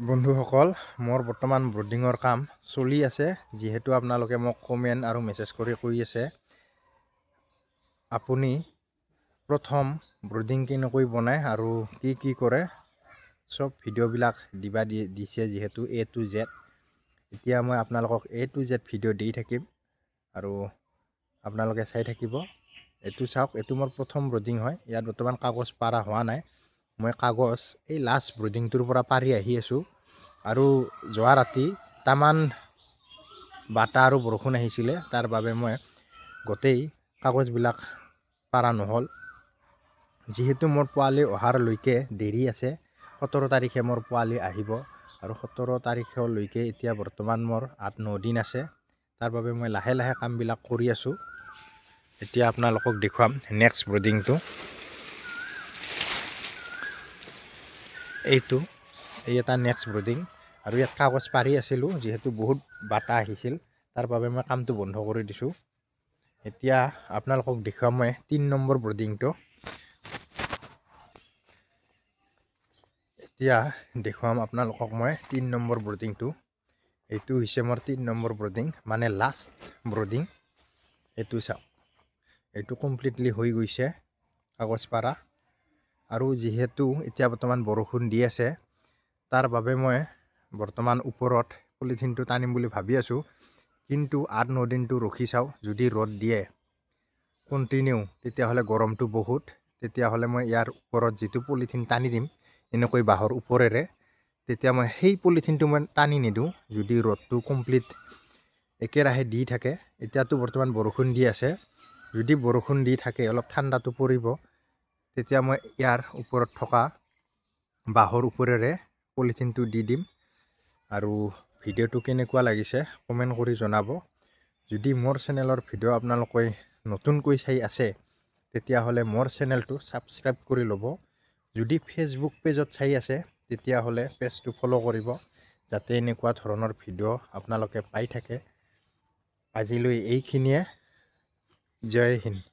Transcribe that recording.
বন্ধুসকল, মোৰ বৰ্তমান ব্ৰডিঙৰ কাম চলি আছে। যিহেতু আপোনালোকে মোক কমেণ্ট আৰু মেছেজ কৰি কৈ আছে আপুনি প্ৰথম ব্ৰডিং কেনেকৈ বনায় আৰু কি কৰে, চব ভিডিঅ'বিলাক দিছে। যিহেতু A to Z, এতিয়া মই আপোনালোকক A to Z ভিডিঅ' দি থাকিম আৰু আপোনালোকে চাই থাকিব। এইটো চাওক, এইটো মোৰ প্ৰথম ব্ৰডিং হয়। ইয়াত বৰ্তমান কাগজ পাৰা হোৱা নাই। মই কাগজ এই লাষ্ট ব্ৰডিংটোৰ পৰা পাৰি আহি আছোঁ আৰু যোৱা ৰাতি তামান বাটা আৰু বৰষুণ আহিছিলে, তাৰ বাবে মই গোটেই কাগজবিলাক পাৰা নহ'ল। যিহেতু মোৰ পোৱালি অহাৰলৈকে দেৰি আছে, 17 তাৰিখে মোৰ পোৱালি আহিব আৰু 17 তাৰিখলৈকে এতিয়া বৰ্তমান মোৰ 8-9 দিন আছে। তাৰ বাবে মই লাহে লাহে কামবিলাক কৰি আছোঁ। এতিয়া আপোনালোকক দেখুৱাম নেক্সট ব্ৰডিংটো। এই এটা নেক্সট ব্ৰডিং আৰু ইয়াত কাগজ পাৰি আছিলোঁ। যিহেতু বহুত বাটা আহিছিল, তাৰ বাবে মই কামটো বন্ধ কৰি দিছোঁ। এতিয়া আপোনালোকক দেখুৱাম মই 3 নম্বৰ ব্ৰডিংটো। এতিয়া দেখুৱাম আপোনালোকক মই 3 নম্বৰ ব্ৰডিংটো। এইটো হৈছে মোৰ 3 নম্বৰ ব্ৰডিং, মানে লাষ্ট ব্ৰডিং। এইটো চাওক, এইটো কমপ্লিটলি হৈ গৈছে কাগজ পাৰা। আৰু যিহেতু এতিয়া বৰ্তমান বৰষুণ দি আছে, তাৰ বাবে মই বৰ্তমান ওপৰত পলিথিনটো টানিম বুলি ভাবি আছোঁ। কিন্তু 8-9 দিনটো ৰখি চাওঁ, যদি ৰ'দ দিয়ে কণ্টিনিউ, তেতিয়াহ'লে গৰমটো বহুত। তেতিয়াহ'লে মই ইয়াৰ ওপৰত যিটো পলিথিন টানি দিম এনেকৈ বাঁহৰ ওপৰেৰে, তেতিয়া মই সেই পলিথিনটো মই টানি নিদিওঁ যদি ৰ'দটো কমপ্লিট একেৰাহে দি থাকে। এতিয়াতো বৰ্তমান বৰষুণ দি আছে, যদি বৰষুণ দি থাকে অলপ ঠাণ্ডাটো পৰিব, তেতিয়া মই ইয়াৰ ওপৰত থকা বাঁহৰ ওপৰেৰে পলিথিনটো দি দিম। আৰু ভিডিঅ'টো কেনেকুৱা লাগিছে কমেণ্ট কৰি জনাব। যদি মোৰ চেনেলৰ ভিডিঅ' আপোনালোকে নতুনকৈ চাই আছে, তেতিয়াহ'লে মোৰ চেনেলটো ছাবস্ক্ৰাইব কৰি ল'ব। যদি ফেচবুক পেজত চাই আছে, তেতিয়াহ'লে পেজটো ফ'ল' কৰিব, যাতে এনেকুৱা ধৰণৰ ভিডিঅ' আপোনালোকে পাই থাকে। আজিলৈ এইখিনিয়ে। জয় হিন্দ।